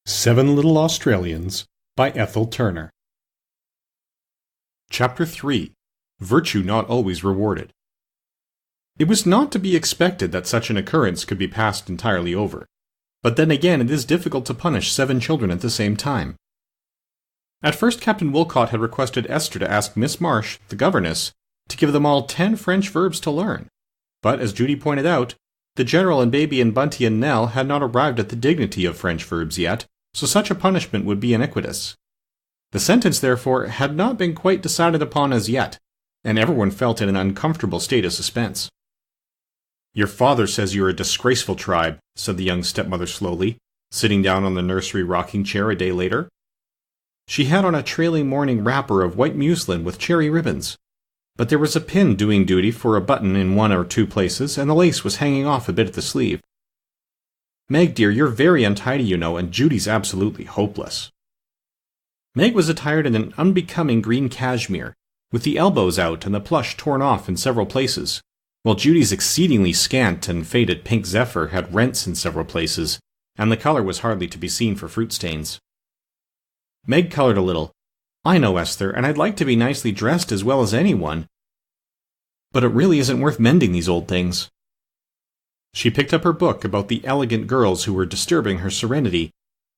Seven Little Australians by Ethel Turner. Chapter 3. Virtue Not Always Rewarded. It was not to be expected that such an occurrence could be passed entirely over, but then again it is difficult to punish 7 children at the same time. At first Captain Wilcott had requested Esther to ask Miss Marsh, the governess, to give them all 10 French verbs to learn, but as Judy pointed out, the General and Baby and Bunty and Nell had not arrived at the dignity of French verbs yet, so such a punishment would be iniquitous. The sentence, therefore, had not been quite decided upon as yet, and everyone felt in an uncomfortable state of suspense. "Your father says you are a disgraceful tribe," said the young stepmother slowly, sitting down on the nursery rocking chair a day later. She had on a trailing morning wrapper of white muslin with cherry ribbons, but there was a pin doing duty for a button in 1 or 2 places, and the lace was hanging off a bit at the sleeve. "Meg, dear, you're very untidy, you know, and Judy's absolutely hopeless." Meg was attired in an unbecoming green cashmere, with the elbows out and the plush torn off in several places, while Judy's exceedingly scant and faded pink zephyr had rents in several places, and the color was hardly to be seen for fruit stains. Meg colored a little. "I know, Esther, and I'd like to be nicely dressed as well as anyone, but it really isn't worth mending these old things." She picked up her book about the elegant girls who were disturbing her serenity,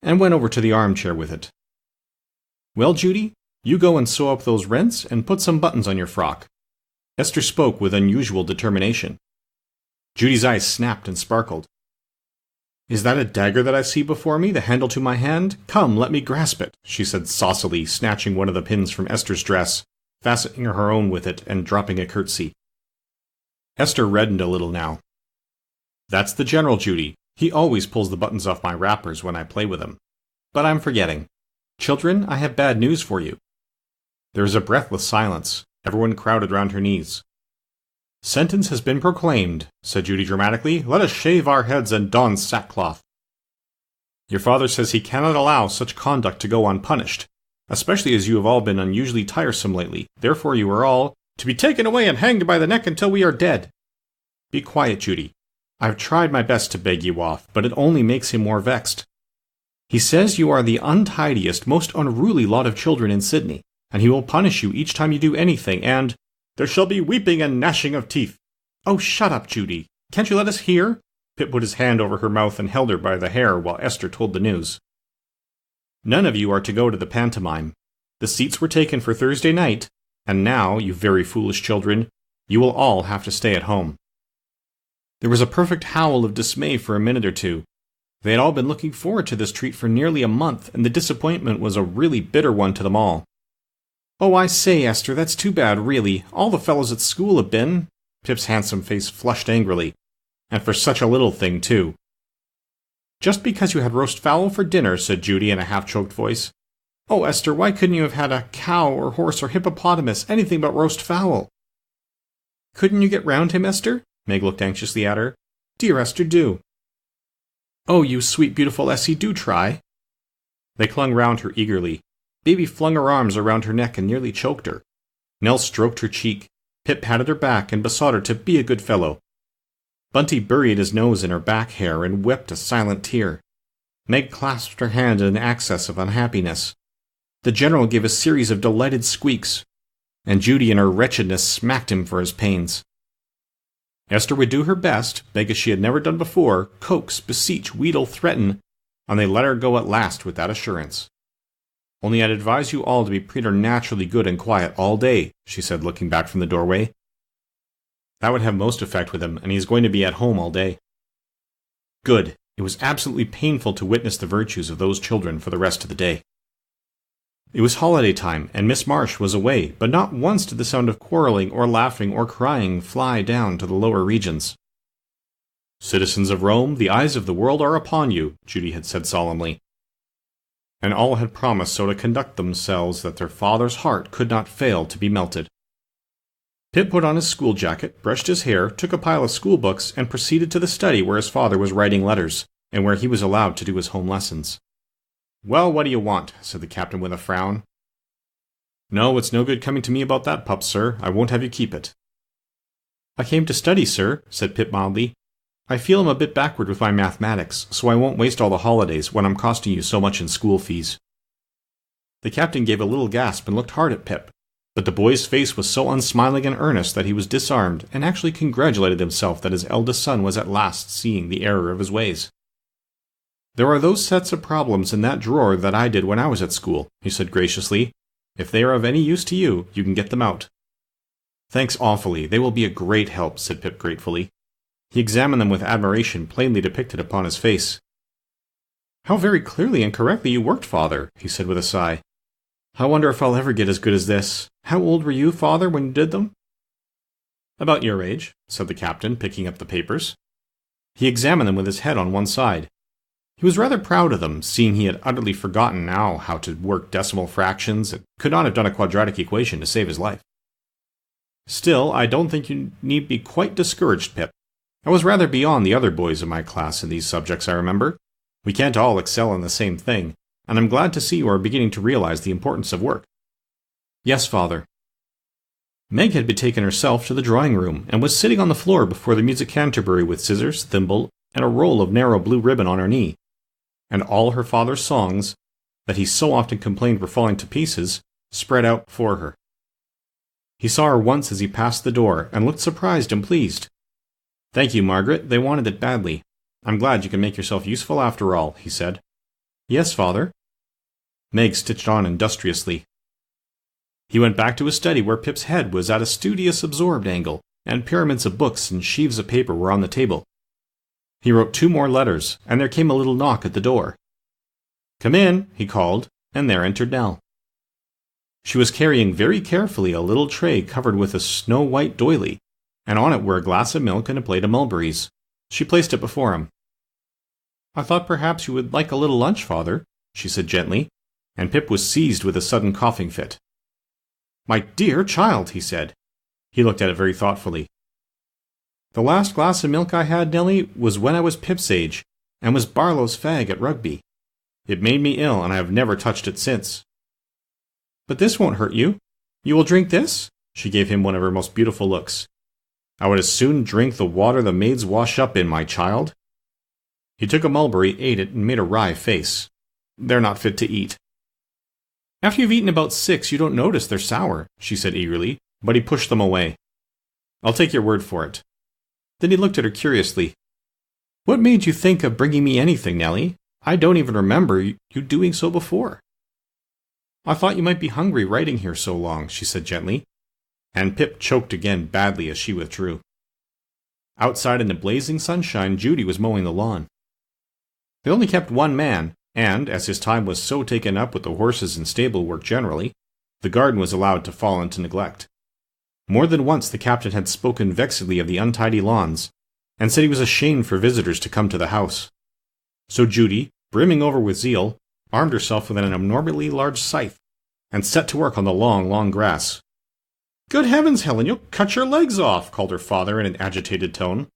and went over to the armchair with it. "Well, Judy, you go and sew up those rents and put some buttons on your frock." Esther spoke with unusual determination. Judy's eyes snapped and sparkled. "Is that a dagger that I see before me, the handle to my hand? Come, let me grasp it," she said saucily, snatching one of the pins from Esther's dress, fastening her own with it, and dropping a curtsy. Esther reddened a little now. "That's the General, Judy. He always pulls the buttons off my wrappers when I play with him. But I'm forgetting. Children, I have bad news for you." There was a breathless silence. Everyone crowded round her knees. "Sentence has been proclaimed," said Judy dramatically. "Let us shave our heads and don sackcloth. Your father says he cannot allow such conduct to go unpunished, especially as you have all been unusually tiresome lately. Therefore you are all to be taken away and hanged by the neck until we are dead." "Be quiet, Judy. I've tried my best to beg you off, but it only makes him more vexed. He says you are the untidiest, most unruly lot of children in Sydney, and he will punish you each time you do anything, and there shall be weeping and gnashing of teeth." "Oh, shut up, Judy. Can't you let us hear?" Pip put his hand over her mouth and held her by the hair while Esther told the news. "None of you are to go to the pantomime. The seats were taken for Thursday night, and now, you very foolish children, you will all have to stay at home." There was a perfect howl of dismay for a minute or two. They had all been looking forward to this treat for nearly a month, and the disappointment was a really bitter one to them all. "Oh, I say, Esther, that's too bad, really. All the fellows at school have been." Pip's handsome face flushed angrily. "And for such a little thing, too." "Just because you had roast fowl for dinner," said Judy in a half-choked voice. "Oh, Esther, why couldn't you have had a cow or horse or hippopotamus, anything but roast fowl?" "Couldn't you get round him, Esther?" Meg looked anxiously at her. "Dear Esther, do." "Oh, you sweet, beautiful Essie, do try." They clung round her eagerly. Baby flung her arms around her neck and nearly choked her. Nell stroked her cheek. Pip patted her back and besought her to be a good fellow. Bunty buried his nose in her back hair and wept a silent tear. Meg clasped her hand in an access of unhappiness. The General gave a series of delighted squeaks, and Judy in her wretchedness smacked him for his pains. Esther would do her best, beg as she had never done before, coax, beseech, wheedle, threaten, and they let her go at last with that assurance. "Only I'd advise you all to be preternaturally good and quiet all day," she said, looking back from the doorway. "That would have most effect with him, and he's going to be at home all day." Good. It was absolutely painful to witness the virtues of those children for the rest of the day. It was holiday time, and Miss Marsh was away, but not once did the sound of quarreling or laughing or crying fly down to the lower regions. "Citizens of Rome, the eyes of the world are upon you," Judy had said solemnly. And all had promised so to conduct themselves that their father's heart could not fail to be melted. Pip put on his school jacket, brushed his hair, took a pile of school books, and proceeded to the study where his father was writing letters, and where he was allowed to do his home lessons. "Well, what do you want?" said the captain with a frown. "No, it's no good coming to me about that pup, sir. I won't have you keep it." "I came to study, sir," said Pip mildly. I feel I'm a bit backward with my mathematics, so I won't waste all the holidays when I'm costing you so much in school fees." The captain gave a little gasp and looked hard at Pip, but the boy's face was so unsmiling and earnest that he was disarmed and actually congratulated himself that his eldest son was at last seeing the error of his ways. "There are those sets of problems in that drawer that I did when I was at school," he said graciously. "If they are of any use to you, you can get them out." "Thanks awfully. They will be a great help," said Pip gratefully. He examined them with admiration plainly depicted upon his face. "How very clearly and correctly you worked, Father," he said with a sigh. "I wonder if I'll ever get as good as this. How old were you, Father, when you did them?" "About your age," said the captain, picking up the papers. He examined them with his head on one side. He was rather proud of them, seeing he had utterly forgotten now how to work decimal fractions and could not have done a quadratic equation to save his life. "Still, I don't think you need be quite discouraged, Pip. I was rather beyond the other boys in my class in these subjects, I remember. We can't all excel in the same thing, and I'm glad to see you are beginning to realize the importance of work." "Yes, Father." Meg had betaken herself to the drawing room, and was sitting on the floor before the music canterbury with scissors, thimble, and a roll of narrow blue ribbon on her knee. And all her father's songs, that he so often complained were falling to pieces, spread out before her. He saw her once as he passed the door, and looked surprised and pleased. "Thank you, Margaret, they wanted it badly. I'm glad you can make yourself useful after all," he said. "Yes, Father." Meg stitched on industriously. He went back to his study where Pip's head was at a studious absorbed angle, and pyramids of books and sheaves of paper were on the table. He wrote 2 more letters, and there came a little knock at the door. "Come in," he called, and there entered Nell. She was carrying very carefully a little tray covered with a snow-white doily, and on it were a glass of milk and a plate of mulberries. She placed it before him. "I thought perhaps you would like a little lunch, Father," she said gently, and Pip was seized with a sudden coughing fit. "My dear child," he said. He looked at it very thoughtfully. "The last glass of milk I had, Nellie, was when I was Pip's age, and was Barlow's fag at rugby. It made me ill, and I have never touched it since." "But this won't hurt you. You will drink this?" She gave him one of her most beautiful looks. "I would as soon drink the water the maids wash up in, my child." He took a mulberry, ate it, and made a wry face. "They're not fit to eat." "After you've eaten about 6, you don't notice they're sour," she said eagerly, but he pushed them away. "I'll take your word for it." Then he looked at her curiously. "What made you think of bringing me anything, Nellie? I don't even remember you doing so before." "I thought you might be hungry writing here so long," she said gently, and Pip choked again badly as she withdrew. Outside in the blazing sunshine, Judy was mowing the lawn. They only kept one man, and, as his time was so taken up with the horses and stable work generally, the garden was allowed to fall into neglect. More than once the captain had spoken vexedly of the untidy lawns, and said he was ashamed for visitors to come to the house. So Judy, brimming over with zeal, armed herself with an abnormally large scythe, and set to work on the long, long grass. "Good heavens, Helen, you'll cut your legs off," called her father in an agitated tone.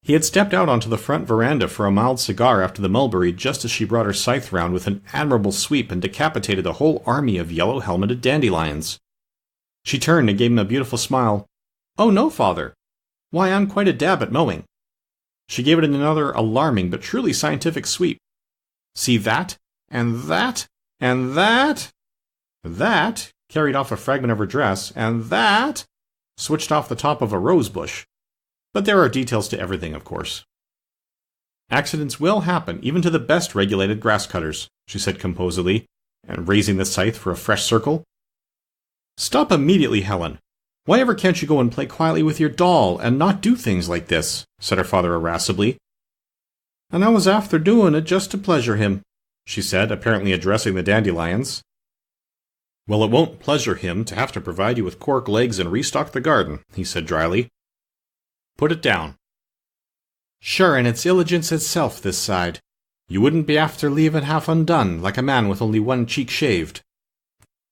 He had stepped out onto the front veranda for a mild cigar after the mulberry just as she brought her scythe round with an admirable sweep and decapitated a whole army of yellow-helmeted dandelions. She turned and gave him a beautiful smile. "Oh, no, Father. Why, I'm quite a dab at mowing." She gave it another alarming but truly scientific sweep. "See that? And that? And that? That?" carried off a fragment of her dress, and that switched off the top of a rose bush. But there are details to everything, of course. "Accidents will happen, even to the best regulated grass cutters," she said composedly, and raising the scythe for a fresh circle. "Stop immediately, Helen. Why ever can't you go and play quietly with your doll, and not do things like this?" said her father irascibly. "And I was after doing it just to pleasure him," she said, apparently addressing the dandelions. "Well, it won't pleasure him to have to provide you with cork legs and restock the garden," he said dryly. "Put it down." "Sure, and it's illigence itself this side. You wouldn't be after leave it half undone, like a man with only one cheek shaved."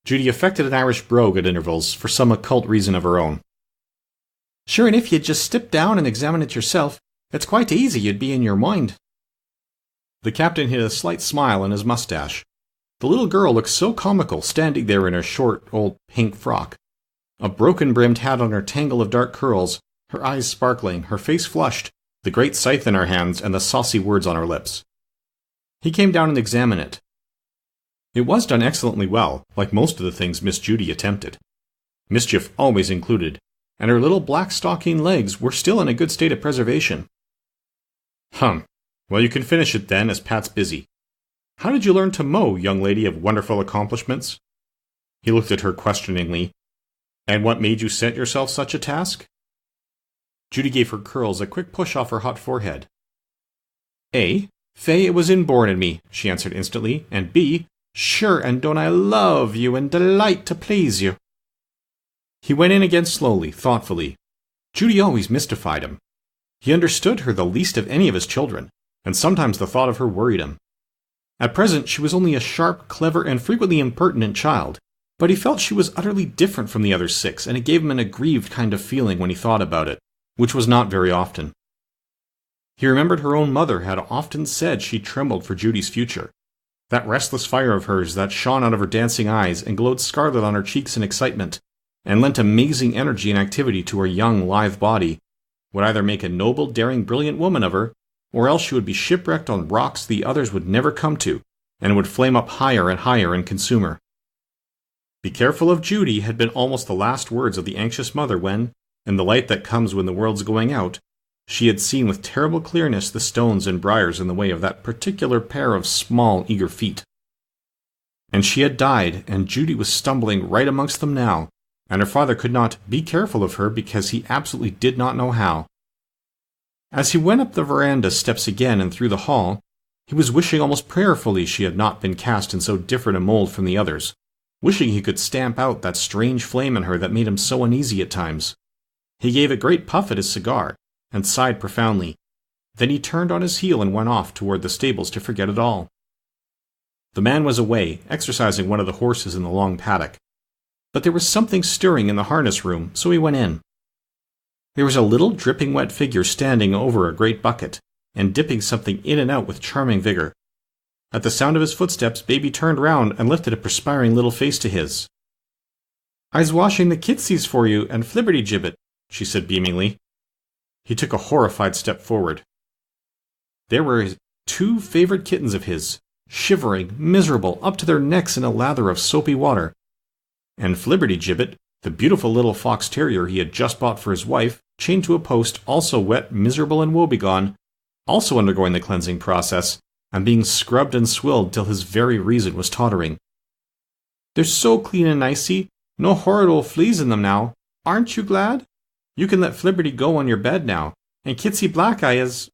Judy affected an Irish brogue at intervals, for some occult reason of her own. "Sure, and if you'd just step down and examine it yourself, it's quite easy you'd be in your mind." The captain hid a slight smile on his mustache. The little girl looked so comical, standing there in her short, old pink frock. A broken-brimmed hat on her tangle of dark curls, her eyes sparkling, her face flushed, the great scythe in her hands and the saucy words on her lips. He came down and examined it. It was done excellently well, like most of the things Miss Judy attempted. Mischief always included, and her little black stocking legs were still in a good state of preservation. Well, you can finish it then, as Pat's busy. How did you learn to mow, young lady of wonderful accomplishments? He looked at her questioningly. And what made you set yourself such a task? Judy gave her curls a quick push off her hot forehead. A, Fay, it was inborn in me, she answered instantly, and B, sure, and don't I love you and delight to please you. He went in again slowly, thoughtfully. Judy always mystified him. He understood her the least of any of his children, and sometimes the thought of her worried him. At present she was only a sharp, clever, and frequently impertinent child, but he felt she was utterly different from the other 6, and it gave him an aggrieved kind of feeling when he thought about it, which was not very often. He remembered her own mother had often said she trembled for Judy's future. That restless fire of hers that shone out of her dancing eyes and glowed scarlet on her cheeks in excitement, and lent amazing energy and activity to her young, lithe body, would either make a noble, daring, brilliant woman of her, or else she would be shipwrecked on rocks the others would never come to, and would flame up higher and higher and consume her. Be careful of Judy had been almost the last words of the anxious mother when, in the light that comes when the world's going out, she had seen with terrible clearness the stones and briars in the way of that particular pair of small, eager feet. And she had died, and Judy was stumbling right amongst them now, and her father could not be careful of her because he absolutely did not know how. As he went up the veranda steps again and through the hall, he was wishing almost prayerfully she had not been cast in so different a mold from the others, wishing he could stamp out that strange flame in her that made him so uneasy at times. He gave a great puff at his cigar, and sighed profoundly. Then he turned on his heel and went off toward the stables to forget it all. The man was away, exercising one of the horses in the long paddock. But there was something stirring in the harness room, so he went in. There was a little dripping wet figure standing over a great bucket, and dipping something in and out with charming vigor. At the sound of his footsteps, Baby turned round and lifted a perspiring little face to his. "I's washing the kitsies for you and flibberty-gibbet," she said beamingly. He took a horrified step forward. There were his 2 favorite kittens of his, shivering, miserable, up to their necks in a lather of soapy water. And Flibberty-Gibbet, the beautiful little fox terrier he had just bought for his wife, chained to a post, also wet, miserable, and woebegone, also undergoing the cleansing process, and being scrubbed and swilled till his very reason was tottering. "They're so clean and nicey, no horrid old fleas in them now. Aren't you glad? You can let Flibberty go on your bed now, and Kitsy Blackeye is—"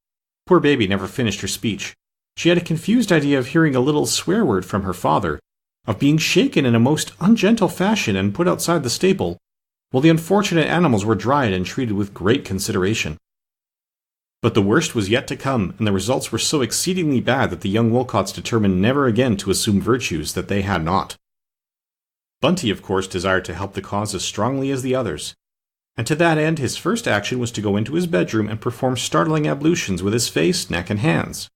Poor Baby never finished her speech. She had a confused idea of hearing a little swear word from her father, of being shaken in a most ungentle fashion and put outside the stable, while the unfortunate animals were dried and treated with great consideration. But the worst was yet to come, and the results were so exceedingly bad that the young Wolcotts determined never again to assume virtues that they had not. Bunty, of course, desired to help the cause as strongly as the others, and to that end his first action was to go into his bedroom and perform startling ablutions with his face, neck, and hands.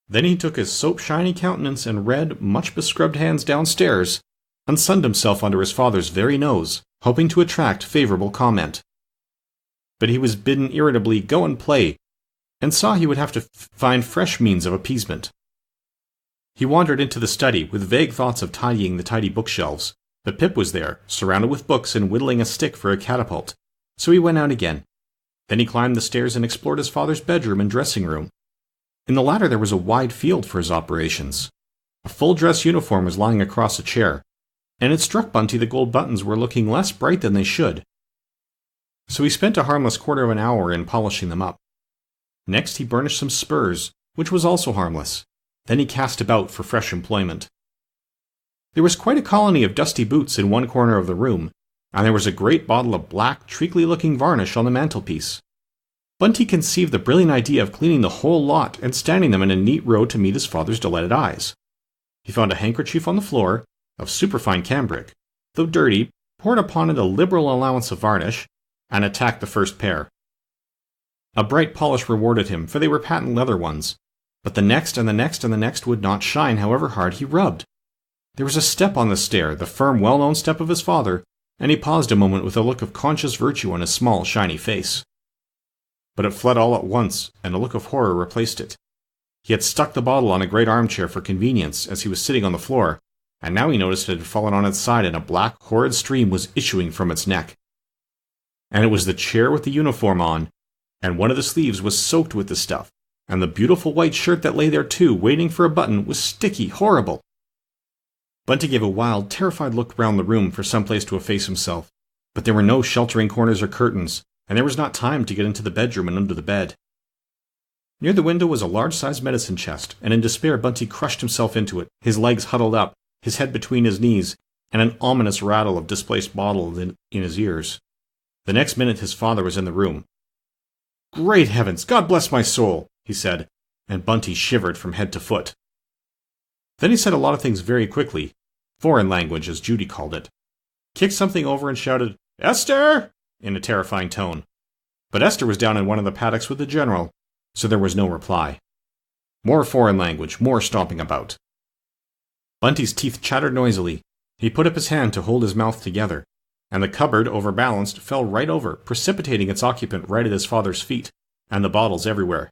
Then he took his soap-shiny countenance and red, much-bescrubbed hands downstairs, and sunned himself under his father's very nose, hoping to attract favorable comment. But he was bidden irritably go and play, and saw he would have to find fresh means of appeasement. He wandered into the study with vague thoughts of tidying the tidy bookshelves, but Pip was there, surrounded with books and whittling a stick for a catapult, so he went out again. Then he climbed the stairs and explored his father's bedroom and dressing room. In the latter there was a wide field for his operations. A full-dress uniform was lying across a chair, and it struck Bunty the gold buttons were looking less bright than they should. So he spent a harmless quarter of an hour in polishing them up. Next he burnished some spurs, which was also harmless. Then he cast about for fresh employment. There was quite a colony of dusty boots in one corner of the room, and there was a great bottle of black, treacly-looking varnish on the mantelpiece. Bunty conceived the brilliant idea of cleaning the whole lot and standing them in a neat row to meet his father's delighted eyes. He found a handkerchief on the floor, of superfine cambric, though dirty, poured upon it a liberal allowance of varnish, and attacked the first pair. A bright polish rewarded him, for they were patent leather ones, but the next and the next and the next would not shine, however hard he rubbed. There was a step on the stair, the firm, well-known step of his father, and he paused a moment with a look of conscious virtue on his small, shiny face. but it fled all at once, and a look of horror replaced it. He had stuck the bottle on a great armchair for convenience as he was sitting on the floor, and now he noticed it had fallen on its side and a black, horrid stream was issuing from its neck. And it was the chair with the uniform on, and one of the sleeves was soaked with the stuff, and the beautiful white shirt that lay there too, waiting for a button, was sticky, horrible. Bunty gave a wild, terrified look round the room for some place to efface himself, but there were no sheltering corners or curtains, and there was not time to get into the bedroom and under the bed. Near the window was a large-sized medicine chest, and in despair Bunty crushed himself into it, his legs huddled up, his head between his knees, and an ominous rattle of displaced bottles in his ears. The next minute his father was in the room. "Great heavens, God bless my soul," he said, and Bunty shivered from head to foot. Then he said a lot of things very quickly, foreign language as Judy called it, kicked something over and shouted, "Esther!" in a terrifying tone. But Esther was down in one of the paddocks with the general, so there was no reply. More foreign language, more stomping about. Bunty's teeth chattered noisily. He put up his hand to hold his mouth together, and the cupboard, overbalanced, fell right over, precipitating its occupant right at his father's feet, and the bottles everywhere.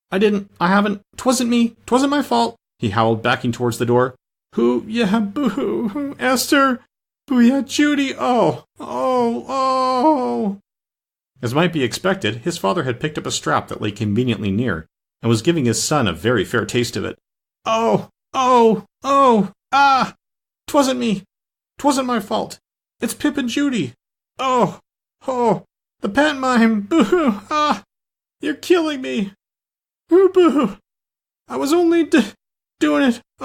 I haven't, 'twasn't me, 'twasn't my fault," he howled, backing towards the door. "Yeah, boo, Esther, boo, yeah, Judy, oh. As might be expected, his father had picked up a strap that lay conveniently near, and was giving his son a very fair taste of it. Ah! 'Twasn't me, 'twasn't my fault. It's Pip and Judy. The pantomime, boo, you're killing me. Boo, I was only doing it, doing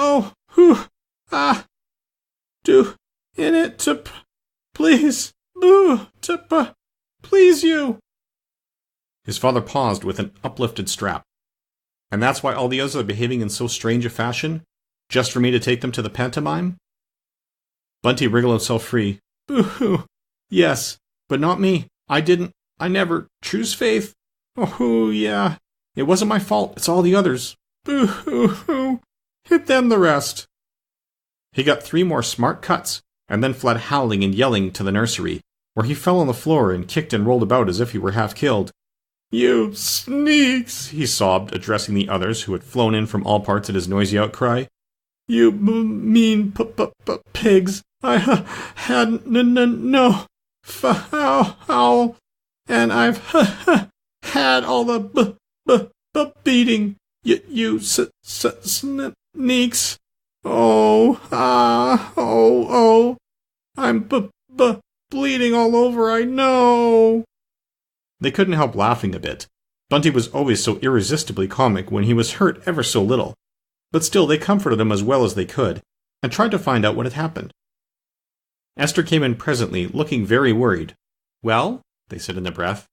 it to please, boo, to please you." His father paused with an uplifted strap. "And that's why all the others are behaving in so strange a fashion? Just for me to take them to the pantomime?" Bunty wriggled himself free. "Boo-hoo, yes, but not me. I never, choose faith. Yeah, it wasn't my fault, it's all the others. Boo-hoo, hit them the rest." He got 3 more smart cuts, and then fled howling and yelling to the nursery, where he fell on the floor and kicked and rolled about as if he were half killed. "You sneaks," he sobbed, addressing the others who had flown in from all parts at his noisy outcry. "You mean pigs. I had no foul, and I've had all the beating. You sneaks. I'm bleeding all over, I know." They couldn't help laughing a bit. Bunty was always so irresistibly comic when he was hurt ever so little, but still they comforted him as well as they could, and tried to find out what had happened. Esther came in presently, looking very worried. "Well?" they said in a breath.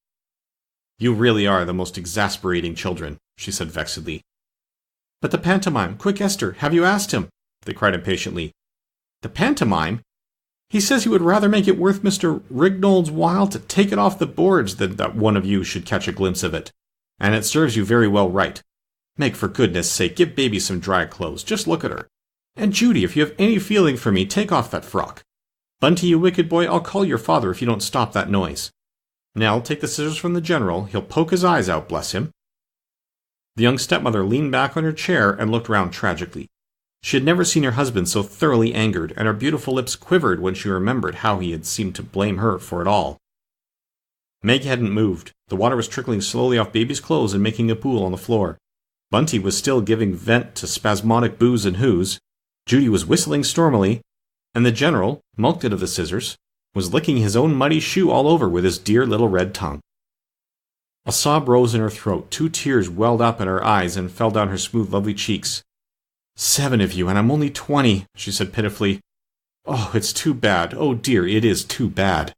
"You really are the most exasperating children," she said vexedly. "But the pantomime, quick, Esther, have you asked him?" they cried impatiently. "The pantomime? He says he would rather make it worth Mr. Rignold's while to take it off the boards than that one of you should catch a glimpse of it. And it serves you very well right. Meg, for goodness sake, give baby some dry clothes. Just look at her. And Judy, if you have any feeling for me, take off that frock. Bunty, you wicked boy, I'll call your father if you don't stop that noise. Nell, take the scissors from the general. He'll poke his eyes out, bless him." The young stepmother leaned back on her chair and looked round tragically. She had never seen her husband so thoroughly angered, and her beautiful lips quivered when she remembered how he had seemed to blame her for it all. Meg hadn't moved. The water was trickling slowly off baby's clothes and making a pool on the floor. Bunty was still giving vent to spasmodic boos and hoos. Judy was whistling stormily, and the general, mulcted of the scissors, was licking his own muddy shoe all over with his dear little red tongue. A sob rose in her throat, 2 tears welled up in her eyes and fell down her smooth, lovely cheeks. 7 of you, and I'm only 20, she said pitifully. "Oh, it's too bad. Oh dear, it is too bad."